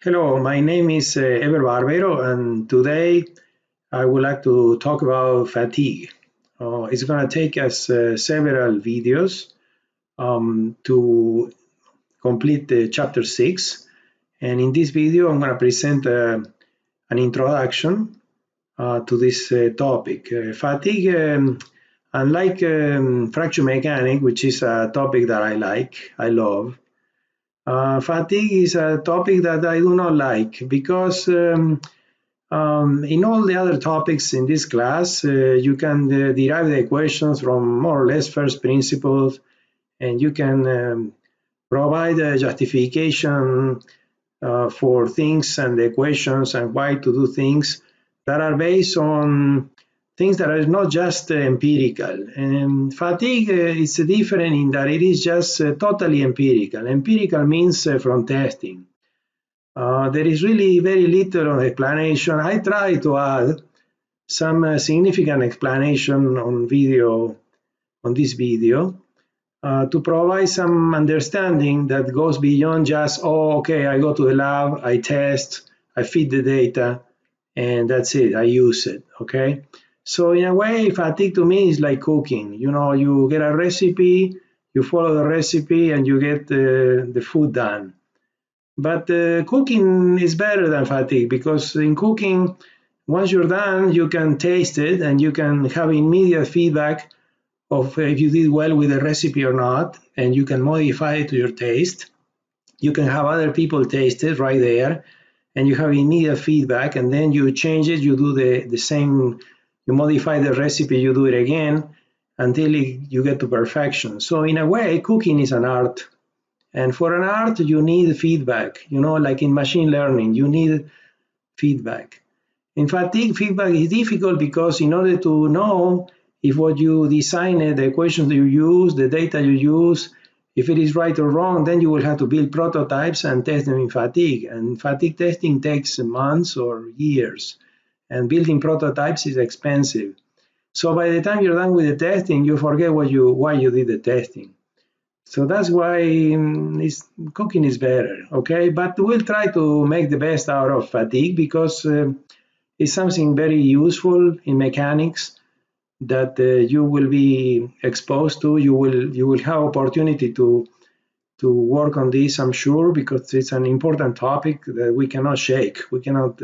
Hello, my name is Ever Barbero, and today I would like to talk about fatigue. It's going to take us several videos to complete the chapter 6. And in this video, I'm going to present an introduction to this topic. Fatigue, unlike fracture mechanics, which is a topic that I love, fatigue is a topic that I do not like because in all the other topics in this class, you can derive the equations from more or less first principles, and you can provide a justification for things and the equations and why to do things that are based on things that are not just empirical. And fatigue is different in that it is just totally empirical. Empirical means from testing. There is really very little explanation. I try to add some significant explanation on this video to provide some understanding that goes beyond just, oh, okay, I go to the lab, I test, I feed the data, and that's it, I use it, okay? So in a way, fatigue to me is like cooking. You know, you get a recipe, you follow the recipe, and you get the food done. But cooking is better than fatigue because in cooking, once you're done, you can taste it and you can have immediate feedback of if you did well with the recipe or not, and you can modify it to your taste. You can have other people taste it right there, and you have immediate feedback, and then you change it, you do the same, you modify the recipe, you do it again until you get to perfection. So in a way, cooking is an art. And for an art, you need feedback, you know, like in machine learning, you need feedback. In fatigue, feedback is difficult because in order to know if what you designed, the equations you use, the data you use, if it is right or wrong, then you will have to build prototypes and test them in fatigue. And fatigue testing takes months or years. And building prototypes is expensive. So by the time you're done with the testing, you forget why you did the testing. So that's why cooking is better, okay? But we'll try to make the best out of fatigue because it's something very useful in mechanics that you will be exposed to. You will have opportunity to work on this, I'm sure, because it's an important topic that we cannot shake. We cannot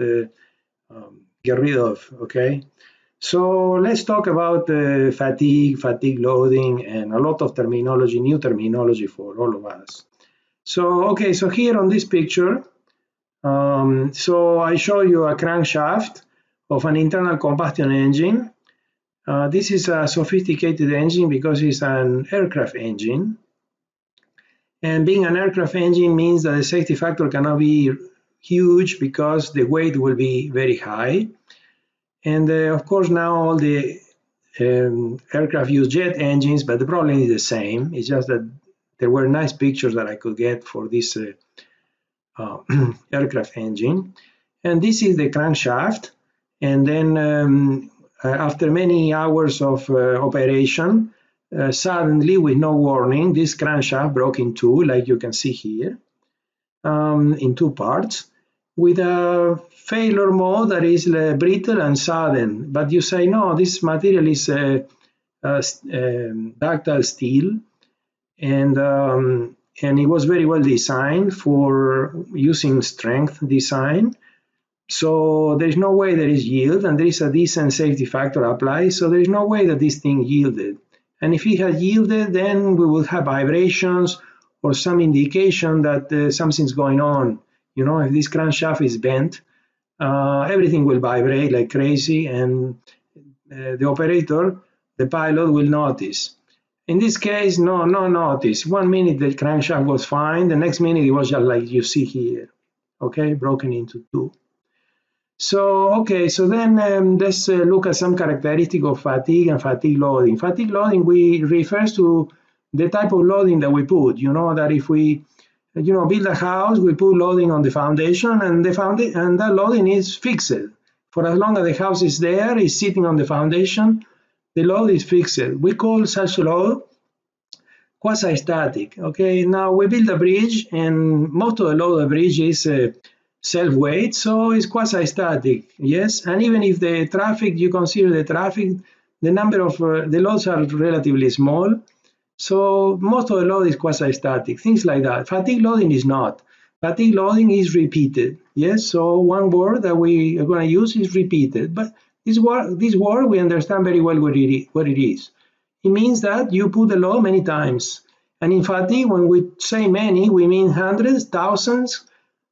get rid of, okay? So let's talk about fatigue loading, and a lot of terminology, new terminology for all of us. So, okay, so here on this picture, so I show you a crankshaft of an internal combustion engine. This is a sophisticated engine because it's an aircraft engine. And being an aircraft engine means that the safety factor cannot be huge because the weight will be very high. And of course, now all the aircraft use jet engines, but the problem is the same. It's just that there were nice pictures that I could get for this aircraft engine. And this is the crankshaft. And then after many hours of operation, suddenly, with no warning, this crankshaft broke in two, like you can see here, in two parts, with a failure mode that is brittle and sudden. But you say, no, this material is ductile steel, and it was very well designed for using strength design. So there's no way there is yield, and there is a decent safety factor applied, so there is no way that this thing yielded. And if it had yielded, then we would have vibrations or some indication that something's going on. You know, if this crankshaft is bent, everything will vibrate like crazy, and the operator, the pilot, will notice. In this case, no notice. 1 minute the crankshaft was fine, the next minute it was just like you see here, okay, broken into two. So, okay, so then let's look at some characteristic of fatigue and fatigue loading. Fatigue loading refers to the type of loading that we put. You know, that if we build a house, we put loading on the foundation, and that loading is fixed. For as long as the house is there, it's sitting on the foundation, the load is fixed. We call such load quasi-static. Okay, now we build a bridge, and most of the load of the bridge is self-weight, so it's quasi-static, yes. And even if the traffic, you consider the traffic, the number of the loads are relatively small, so most of the load is quasi-static, things like that. Fatigue loading is not. Fatigue loading is repeated, yes. So one word that we are going to use is repeated, but this word we understand very well what it is. It means that you put the load many times. And in fatigue, when we say many, we mean hundreds, thousands,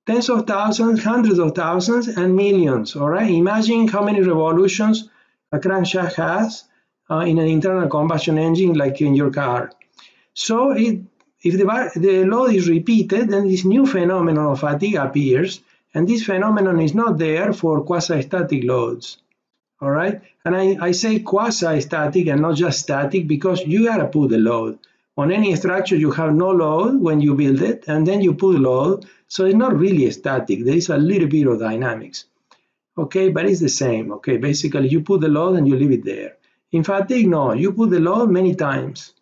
tens of thousands, hundreds of thousands, and millions, all right? Imagine how many revolutions a crankshaft has in an internal combustion engine like in your car. So if the load is repeated, then this new phenomenon of fatigue appears, and this phenomenon is not there for quasi-static loads, all right? And I say quasi-static and not just static because you gotta put the load. On any structure, you have no load when you build it, and then you put load, so it's not really static. There is a little bit of dynamics, okay? But it's the same, okay? Basically, you put the load and you leave it there. In fatigue, no, you put the load many times.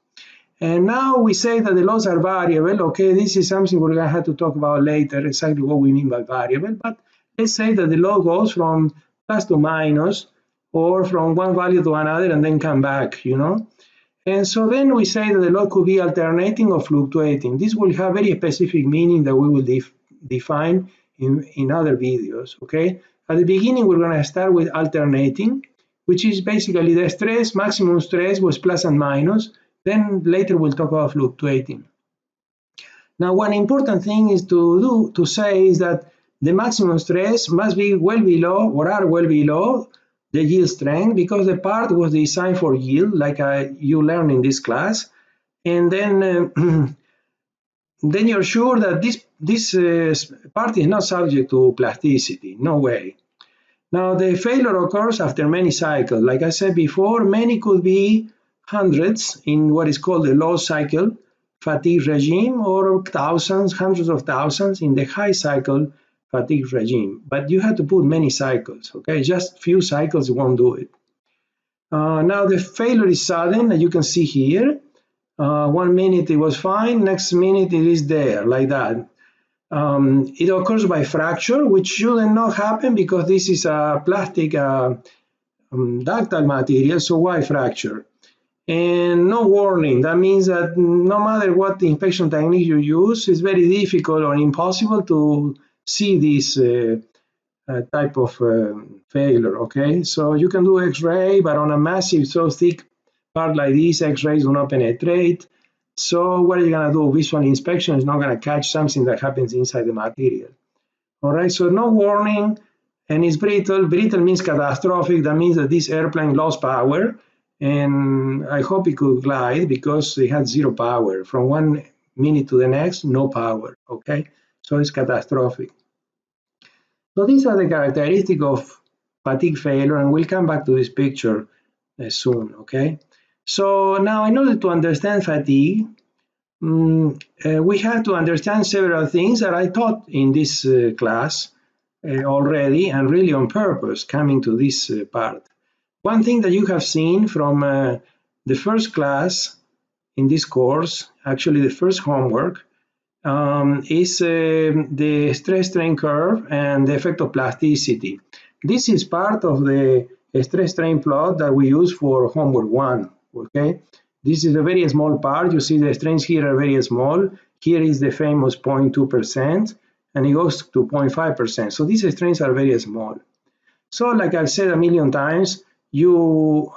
And now we say that the loads are variable, okay? This is something we're gonna have to talk about later, exactly what we mean by variable, but let's say that the load goes from plus to minus, or from one value to another and then come back, you know? And so then we say that the load could be alternating or fluctuating. This will have very specific meaning that we will define in other videos, okay? At the beginning, we're gonna start with alternating, which is basically the stress, maximum stress was plus and minus. Then later we'll talk about fluctuating. Now, one important thing is to say is that the maximum stress must be well below or are well below the yield strength because the part was designed for yield, like you learned in this class. And then, then you're sure that this part is not subject to plasticity, no way. Now, the failure occurs after many cycles. Like I said before, many could be hundreds in what is called the low cycle fatigue regime, or thousands, hundreds of thousands in the high cycle fatigue regime. But you have to put many cycles, okay? Just few cycles won't do it. Now the failure is sudden, as you can see here. 1 minute it was fine, next minute it is there, like that. It occurs by fracture, which shouldn't not happen because this is a plastic ductile material, so why fracture? And no warning. That means that no matter what inspection technique you use, it's very difficult or impossible to see this type of failure, okay? So you can do X-ray, but on a massive, so thick part like this, X-rays do not penetrate. So what are you gonna do? Visual inspection is not gonna catch something that happens inside the material. All right, so no warning, and it's brittle. Brittle means catastrophic. That means that this airplane lost power, and I hope it could glide because it had zero power. From 1 minute to the next, no power, okay? So it's catastrophic. So these are the characteristics of fatigue failure, and we'll come back to this picture soon, okay? So now in order to understand fatigue, we have to understand several things that I taught in this class already, and really on purpose, coming to this part. One thing that you have seen from the first class in this course, actually the first homework, is the stress-strain curve and the effect of plasticity. This is part of the stress-strain plot that we use for homework 1, okay? This is a very small part. You see the strains here are very small. Here is the famous 0.2%, and it goes to 0.5%. So these strains are very small. So like I've said a million times, you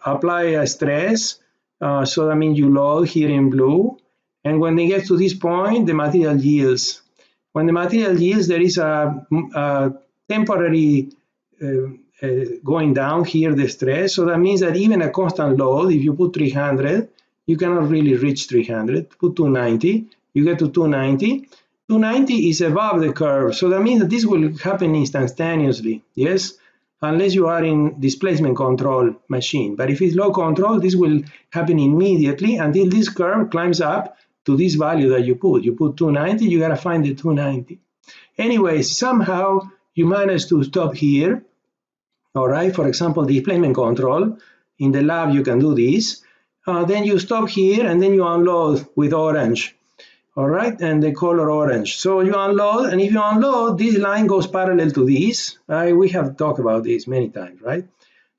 apply a stress, so that means you load here in blue, and when it gets to this point, the material yields. When the material yields, there is a temporary going down here, the stress, so that means that even a constant load, if you put 300, you cannot really reach 300, put 290, you get to 290. 290 is above the curve, so that means that this will happen instantaneously, yes? Unless you are in displacement control machine. But if it's low control, this will happen immediately until this curve climbs up to this value that you put. You put 290, you gotta find the 290. Anyways, somehow you manage to stop here, all right? For example, displacement control. In the lab, you can do this. Then you stop here and then you unload with orange. all right, and the color orange. So you unload, and if you unload, this line goes parallel to this. We have talked about this many times, right?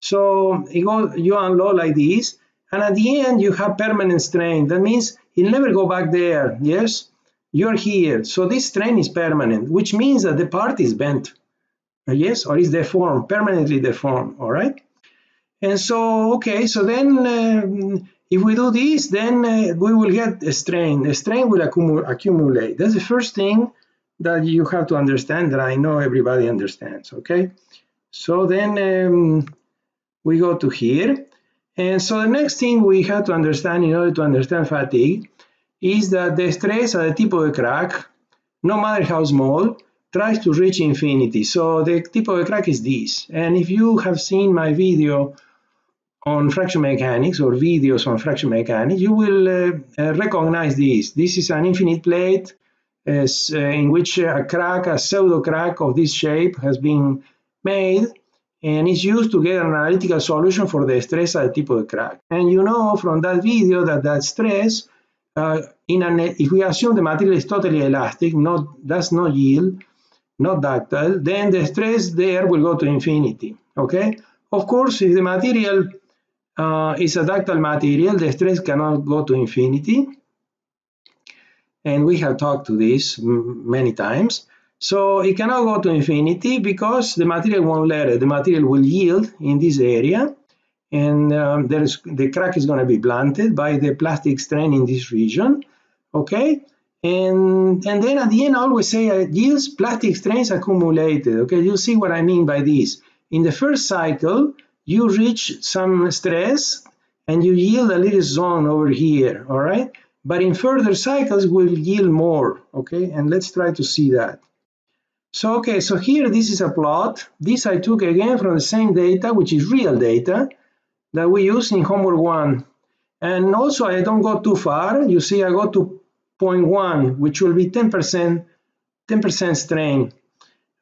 So you unload like this, and at the end you have permanent strain. That means it'll never go back there. Yes, you're here. So this strain is permanent, which means that the part is bent. Yes, or is deformed, permanently deformed. All right. And so, okay, so then if we do this, then we will get a strain. The strain will accumulate. That's the first thing that you have to understand, that I know everybody understands, okay? So then we go to here. And so the next thing we have to understand in order to understand fatigue is that the stress at the tip of the crack, no matter how small, tries to reach infinity. So the tip of the crack is this. And if you have seen my video on fraction mechanics or videos on fraction mechanics, you will recognize this. This is an infinite plate in which a crack, a pseudo crack of this shape has been made, and is used to get an analytical solution for the stress at the tip of the crack. And you know from that video that stress, if we assume the material is totally elastic, does not yield, not ductile, then the stress there will go to infinity, okay? Of course, if the material is a ductile material, the stress cannot go to infinity. And we have talked to this many times. So it cannot go to infinity because the material won't let it. The material will yield in this area, and the crack is going to be blunted by the plastic strain in this region, okay? And then at the end, I always say yields plastic strains accumulated, okay? You'll see what I mean by this. In the first cycle, you reach some stress and you yield a little zone over here, all right? But in further cycles, we'll yield more, okay? And let's try to see that. So, okay, so here, this is a plot. This I took again from the same data, which is real data, that we use in homework 1. And also, I don't go too far. You see, I go to 0.1, which will be 10% strain,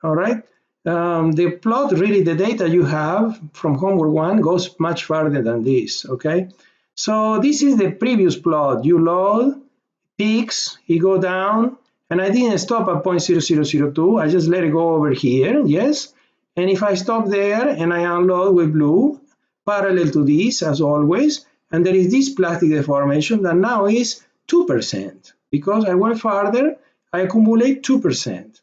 all right? The plot, really, the data you have from homework 1 goes much farther than this, okay? So this is the previous plot. You load, peaks, you go down, and I didn't stop at 0.0002. I just let it go over here, yes? And if I stop there and I unload with blue, parallel to this, as always, and there is this plastic deformation that now is 2%. Because I went farther, I accumulate 2%.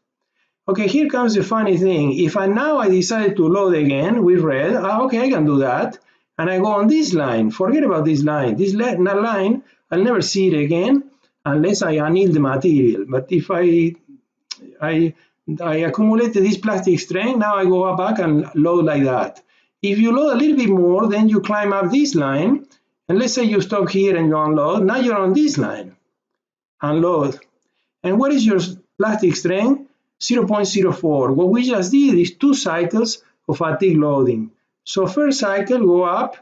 Okay, here comes the funny thing. If I decide to load again with red, okay, I can do that. And I go on this line. Forget about this line. This line, I'll never see it again unless I anneal the material. But if I accumulated this plastic strain, now I go back and load like that. If you load a little bit more, then you climb up this line. And let's say you stop here and you unload. Now you're on this line. Unload. And what is your plastic strain? 0.04. What we just did is 2 cycles of fatigue loading. So first cycle, go up,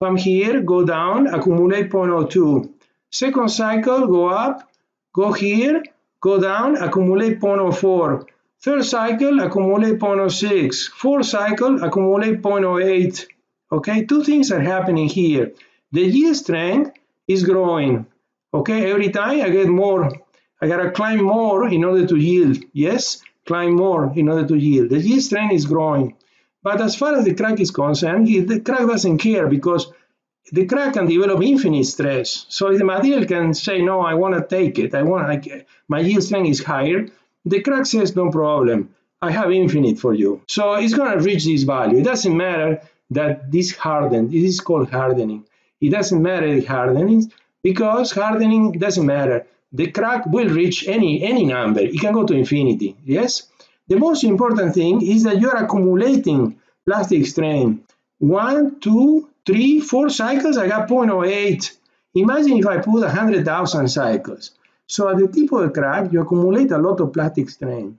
come here, go down, accumulate 0.02. Second cycle, go up, go here, go down, accumulate 0.04. Third cycle, accumulate 0.06. Fourth cycle, accumulate 0.08. Okay, 2 things are happening here. The yield strength is growing. Okay, every time I get more. I gotta climb more in order to yield. Yes, climb more in order to yield. The yield strength is growing. But as far as the crack is concerned, the crack doesn't care because the crack can develop infinite stress. So if the material can say, no, I want to take it, my yield strength is higher, the crack says, no problem, I have infinite for you. So it's going to reach this value. It doesn't matter that this hardened. It is called hardening. It doesn't matter the hardening because hardening doesn't matter. The crack will reach any number. It can go to infinity, yes? The most important thing is that you're accumulating plastic strain. 1, 2, 3, 4 cycles, I got 0.08. Imagine if I put 100,000 cycles. So at the tip of the crack, you accumulate a lot of plastic strain.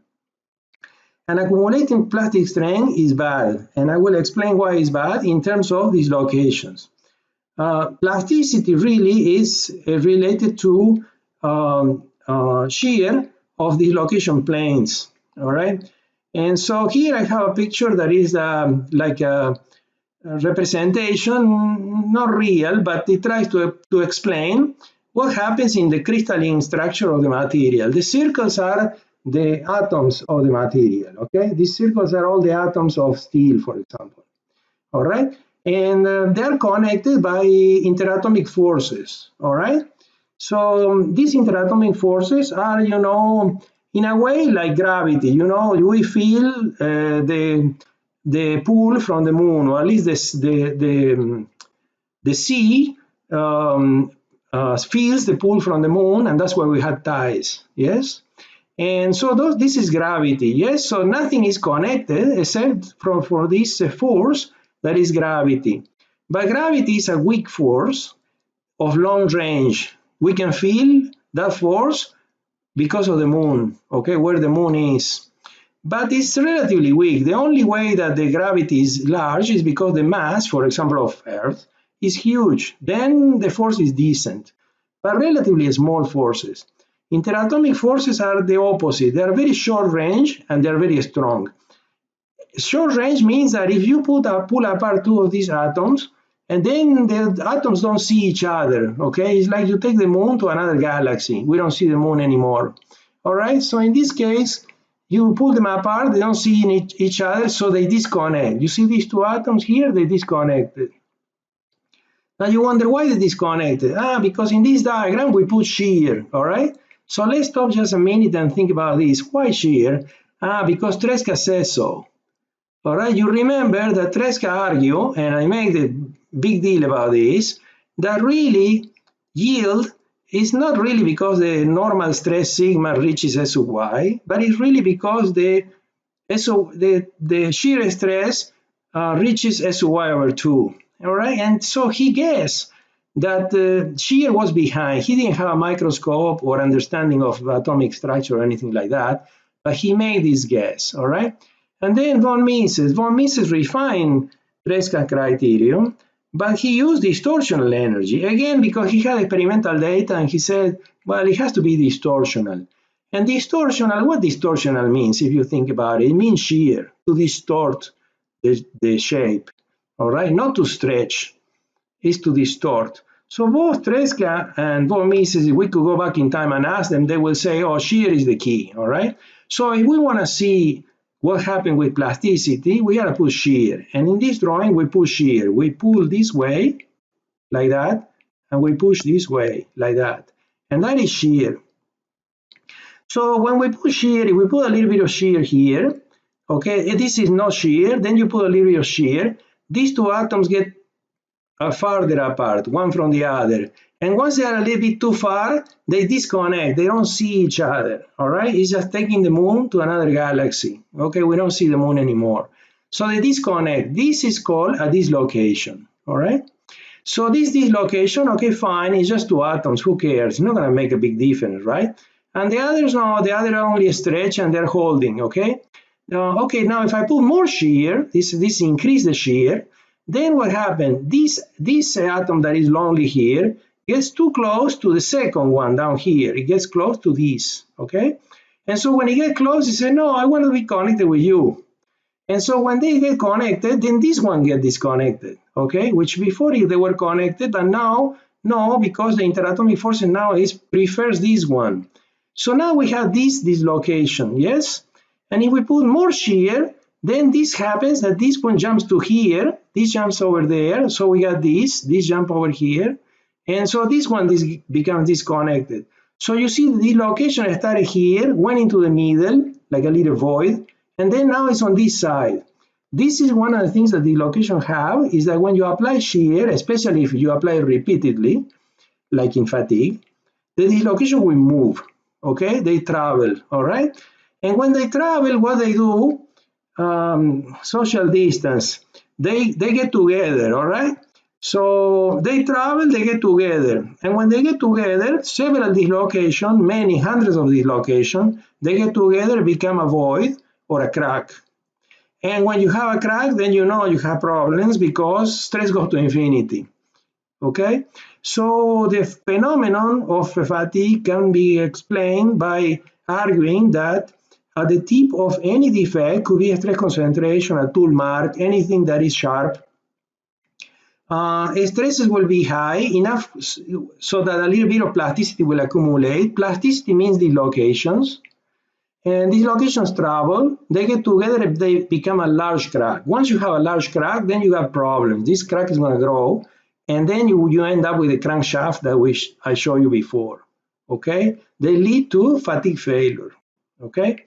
And accumulating plastic strain is bad. And I will explain why it's bad in terms of these locations. Plasticity really is related to shear of the location planes, all right? And so here I have a picture that is like a representation, not real, but it tries to explain what happens in the crystalline structure of the material. The circles are the atoms of the material, okay? These circles are all the atoms of steel, for example, all right? And they're connected by interatomic forces, all right? So these interatomic forces are, in a way like gravity, we feel the pull from the moon, or at least the sea feels the pull from the moon, and that's why we have tides, yes? And so this is gravity, yes? So nothing is connected except for this force that is gravity. But gravity is a weak force of long range. We can feel that force because of the moon, okay, where the moon is. But it's relatively weak. The only way that the gravity is large is because the mass, for example, of Earth, is huge. Then the force is decent, but relatively small forces. Interatomic forces are the opposite. They are very short range and they are very strong. Short range means that if you pull apart two of these atoms, and then the atoms don't see each other, okay? It's like you take the moon to another galaxy. We don't see the moon anymore, all right? So in this case, you pull them apart, they don't see each other, so they disconnect. You see these two atoms here, they disconnected. Now you wonder why they disconnected. Because in this diagram we put shear, all right? So let's stop just a minute and think about this. Why shear? Because Tresca says so. All right, you remember that Tresca argued, and I made a big deal about this, that really yield is not really because the normal stress sigma reaches S sub y, but it's really because the shear stress reaches S sub y over 2. All right, and so he guessed that shear was behind. He didn't have a microscope or understanding of atomic structure or anything like that, but he made this guess, all right? And then von Mises refined Tresca criterion, but he used distortional energy, again, because he had experimental data and he said, well, it has to be distortional. And distortional, what distortional means, if you think about it, it means shear, to distort the shape, all right? Not to stretch, is to distort. So both Tresca and von Mises, if we could go back in time and ask them, they will say, oh, shear is the key, all right? So if we want to see what happened with plasticity, we got to put shear. And in this drawing, we put shear. We pull this way, like that, and we push this way, like that. And that is shear. So when we put shear, if we put a little bit of shear here, okay, this is not shear, then you put a little bit of shear, these two atoms get farther apart, one from the other. And once they are a little bit too far, they disconnect. They don't see each other, all right? It's just taking the moon to another galaxy. Okay, we don't see the moon anymore. So they disconnect. This is called a dislocation, all right? So this dislocation, okay, fine, it's just two atoms. Who cares? It's not going to make a big difference, right? And the others, no, the other only stretch and they're holding, okay? Okay, now if I put more shear, this increase the shear, then what happened? This atom that is lonely here gets too close to the second one down here. It gets close to this, okay? And so when it gets close, it says, no, I want to be connected with you. And so when they get connected, then this one gets disconnected, okay? Which before they were connected, but now, no, because the interatomic force now prefers this one. So now we have this dislocation, yes? And if we put more shear, then this happens that this one jumps to here, this jumps over there, so we got this jump over here, and so this one becomes disconnected. So you see the dislocation started here, went into the middle, like a little void, and then now it's on this side. This is one of the things that dislocation have, is that when you apply shear, especially if you apply it repeatedly, like in fatigue, the dislocation will move, okay? They travel, all right? And when they travel, what they do, social distance, they get together, all right? So they travel, they get together. And when they get together, several dislocations, many hundreds of dislocations, they get together, become a void or a crack. And when you have a crack, then you know you have problems because stress goes to infinity, okay? So the phenomenon of fatigue can be explained by arguing that at the tip of any defect, could be a stress concentration, a tool mark, anything that is sharp, Stresses will be high enough so that a little bit of plasticity will accumulate. Plasticity means dislocations. And these locations travel, they get together, they become a large crack. Once you have a large crack, then you have problems. This crack is going to grow, and then you end up with a crankshaft that I showed you before. Okay? They lead to fatigue failure. Okay?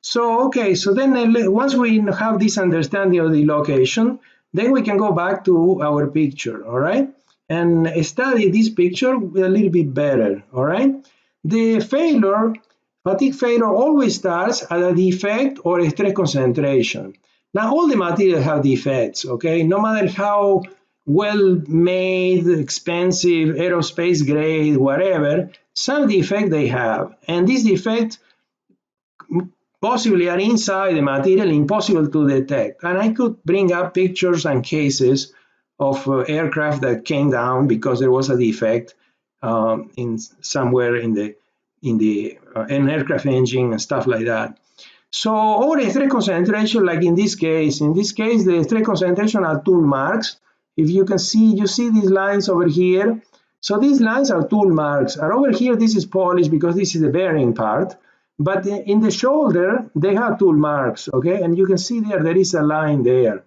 So then once we have this understanding of the location, then we can go back to our picture, all right? And study this picture a little bit better, all right? The failure, fatigue failure, always starts at a defect or a stress concentration. Now, all the materials have defects, okay? No matter how well made, expensive, aerospace grade, whatever, some defect they have. And these defects possibly are inside the material, impossible to detect. And I could bring up pictures and cases of aircraft that came down because there was a defect in somewhere in an aircraft engine and stuff like that. So over a stress concentration, like in this case, the stress concentration are tool marks. If you can see, you see these lines over here. So these lines are tool marks. And over here, this is polished because this is the bearing part. But in the shoulder, they have tool marks, okay? And you can see there is a line there.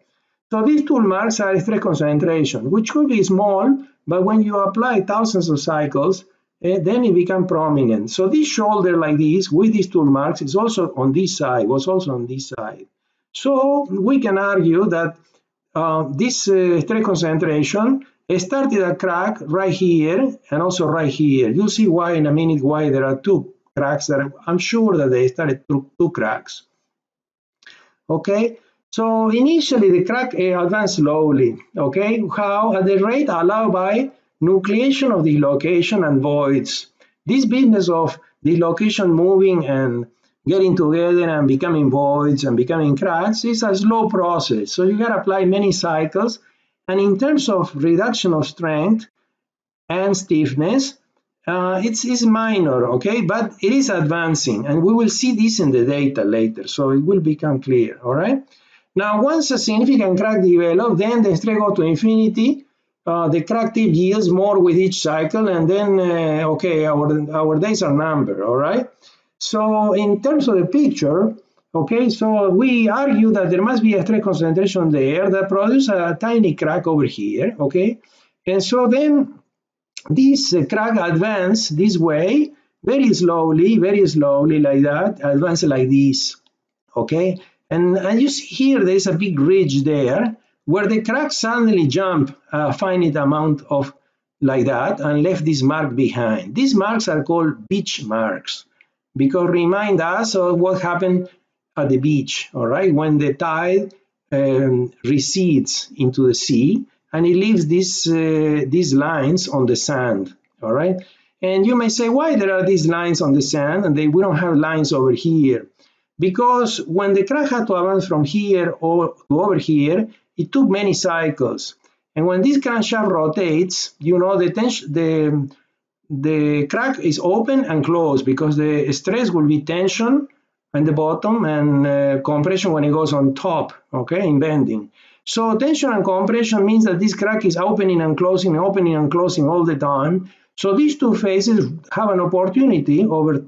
So these tool marks are stress concentration, which could be small, but when you apply thousands of cycles, then it becomes prominent. So this shoulder like this, with these tool marks, is also on this side, was also on this side. So we can argue that this stress concentration started a crack right here and also right here. You'll see why in a minute, why there are two cracks that I'm sure that they started two cracks. Okay, so initially the crack advanced slowly. Okay, how? At the rate allowed by nucleation of dislocation and voids. This business of dislocation moving and getting together and becoming voids and becoming cracks is a slow process. So you got to apply many cycles. And in terms of reduction of strength and stiffness, it's minor, okay, but it is advancing, and we will see this in the data later, so it will become clear, all right? Now, once a significant crack develops, then the stress goes to infinity, the crack tip yields more with each cycle, and then, okay, our days are numbered, all right? So in terms of the picture, okay, so we argue that there must be a stress concentration there that produces a tiny crack over here, okay? And so then this crack advance this way, very slowly like that, advance like this, okay? And you see here, there's a big ridge there where the crack suddenly jump a finite amount of like that and left this mark behind. These marks are called beach marks because remind us of what happened at the beach, all right? When the tide recedes into the sea, and it leaves these lines on the sand, all right? And you may say, why there are these lines on the sand and we don't have lines over here? Because when the crack had to advance from here or to over here, it took many cycles. And when this crankshaft rotates, you know, the crack is open and closed because the stress will be tension at the bottom and compression when it goes on top, okay, in bending. So tension and compression means that this crack is opening and closing all the time. So these two phases have an opportunity over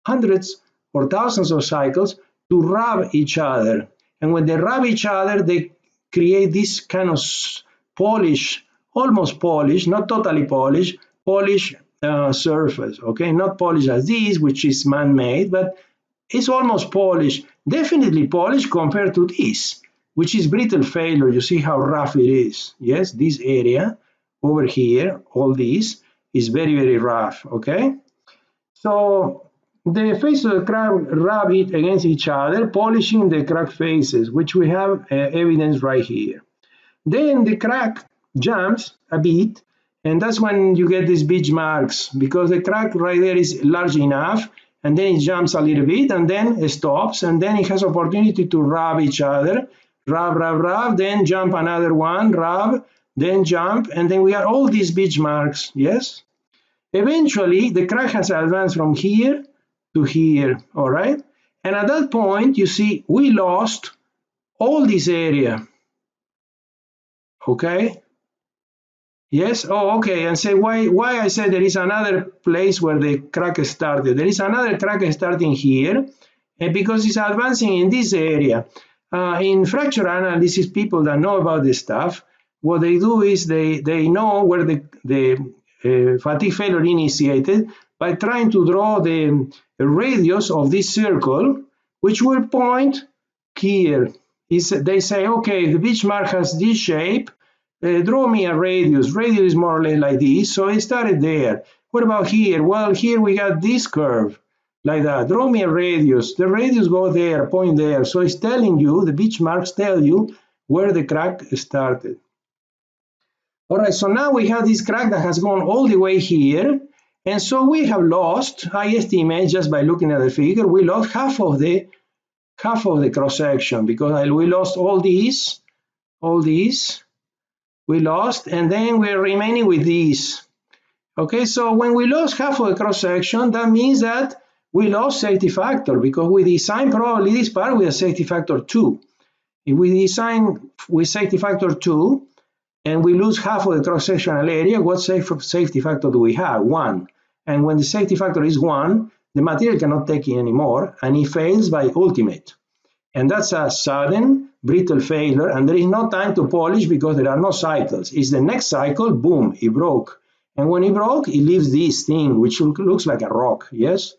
hundreds or thousands of cycles to rub each other. And when they rub each other, they create this kind of polish, almost polished, not totally polished, polished surface, okay? Not polished as this, which is man-made, but it's almost polished, definitely polished compared to this, which is brittle failure. You see how rough it is. Yes, this area over here, all this is very, very rough, okay? So the faces of the crack rub it against each other, polishing the crack faces, which we have evidence right here. Then the crack jumps a bit, and that's when you get these beach marks, because the crack right there is large enough, and then it jumps a little bit, and then it stops, and then it has opportunity to rub each other, rub, then jump another one, rub, then jump, and then we have all these beach marks, yes? Eventually, the crack has advanced from here to here, all right? And at that point, you see, we lost all this area, okay? Yes. Oh, okay. And say why I said there is another place where the crack started. There is another crack starting here, and because it's advancing in this area. In fracture analysis, people that know about this stuff, what they do is they know where the fatigue failure initiated by trying to draw the radius of this circle, which will point here. They say, okay, the benchmark has this shape. Draw me a radius. Radius is more or less like this. So I started there. What about here? Well, here we got this curve like that. Draw me a radius. The radius go there, point there. So it's telling you, the benchmarks tell you where the crack started. All right, so now we have this crack that has gone all the way here. And so we have lost, I estimate just by looking at the figure, we lost half of the cross section because we lost all these, we lost, and then we're remaining with these. Okay, so when we lost half of the cross section, that means that we lost safety factor because we designed probably this part with a safety factor 2. If we design with safety factor 2 and we lose half of the cross sectional area, what safety factor do we have? 1. And when the safety factor is 1, the material cannot take it anymore and it fails by ultimate. And that's a sudden brittle failure, and there is no time to polish because there are no cycles. It's the next cycle, boom, it broke. And when it broke, it leaves this thing, which looks like a rock, yes?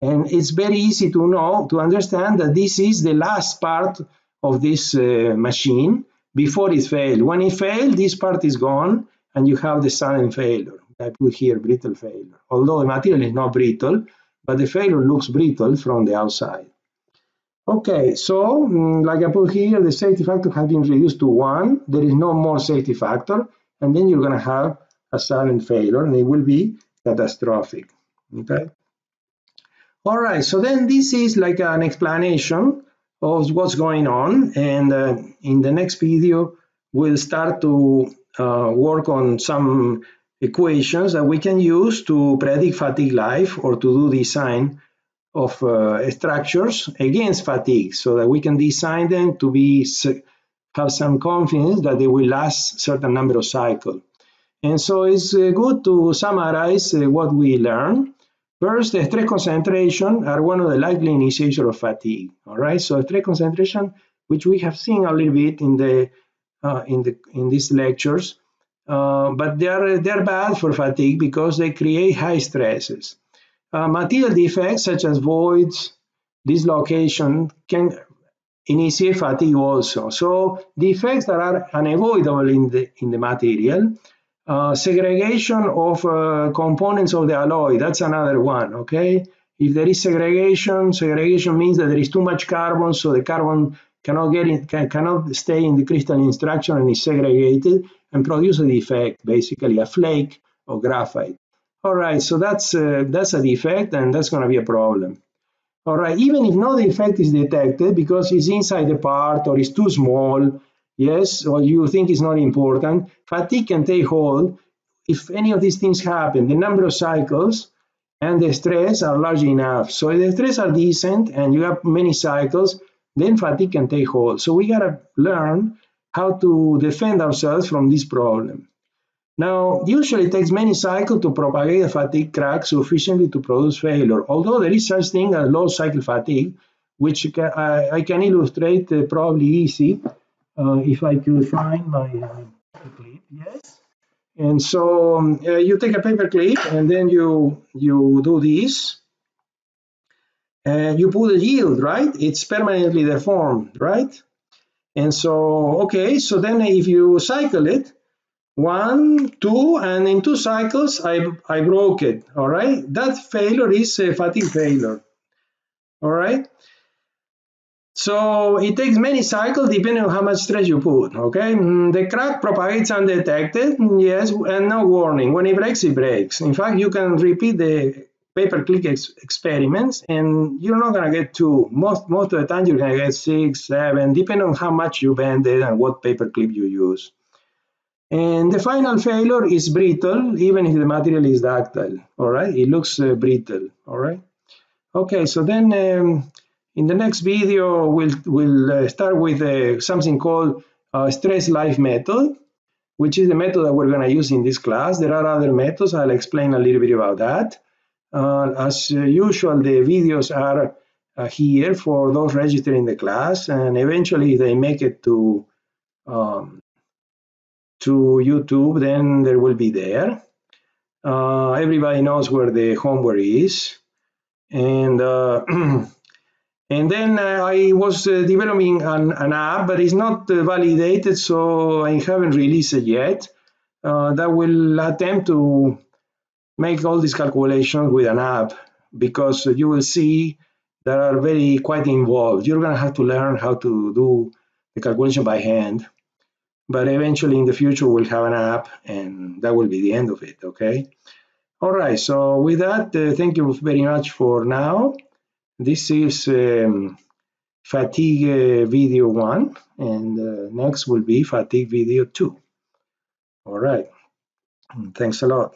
And it's very easy to know, to understand that this is the last part of this machine before it failed. When it failed, this part is gone, and you have the sudden failure. I put here brittle failure. Although the material is not brittle, but the failure looks brittle from the outside. Okay, so like I put here, the safety factor has been reduced to 1. There is no more safety factor, and then you're going to have a sudden failure, and it will be catastrophic. Okay. All right, so then this is like an explanation of what's going on, and in the next video, we'll start to work on some equations that we can use to predict fatigue life or to do design of structures against fatigue so that we can design them to have some confidence that they will last a certain number of cycles. And so it's good to summarize what we learned. First, the stress concentration are one of the likely initiators of fatigue. All right, so stress concentration, which we have seen a little bit in these lectures, but they're bad for fatigue because they create high stresses. Material defects such as voids, dislocation can initiate fatigue also. So defects that are unavoidable in the material. Segregation of components of the alloy, that's another one, okay? If there is segregation means that there is too much carbon, so the carbon cannot stay in the crystalline structure and is segregated and produce a defect, basically a flake of graphite. All right, so that's a defect, and that's going to be a problem. All right, even if no defect is detected because it's inside the part or it's too small, yes, or you think it's not important, fatigue can take hold. If any of these things happen, the number of cycles and the stress are large enough. So if the stress are decent and you have many cycles, then fatigue can take hold. So we got to learn how to defend ourselves from this problem. Now, usually it takes many cycles to propagate a fatigue crack sufficiently to produce failure, although there is such thing as low cycle fatigue, which I can illustrate probably easy if I could find my clip, yes. And so you take a paper clip and then you do this. And you put a yield, right? It's permanently deformed, right? And so, okay, so then if you cycle it, 1, 2, and in 2 cycles, I broke it, all right? That failure is a fatigue failure, all right? So it takes many cycles depending on how much stress you put, okay? The crack propagates undetected, yes, and no warning. When it breaks, it breaks. In fact, you can repeat the paperclip experiments, and you're not gonna get 2. Most of the time, you're gonna get 6, 7, depending on how much you bend it and what paperclip you use. And the final failure is brittle, even if the material is ductile, all right? It looks brittle, all right? Okay, so then in the next video, we'll start with something called stress life method, which is the method that we're going to use in this class. There are other methods. I'll explain a little bit about that. As usual, the videos are here for those registered in the class, and eventually if they make it to YouTube, then they will be there. Everybody knows where the homeware is. And and then I was developing an app, but it's not validated, so I haven't released it yet. That will attempt to make all these calculations with an app, because you will see that are quite involved. You're going to have to learn how to do the calculation by hand, but eventually in the future we'll have an app, and that will be the end of it. Okay. All right. So with that, thank you very much for now. This is fatigue video 1, and next will be fatigue video 2. All right. Thanks a lot.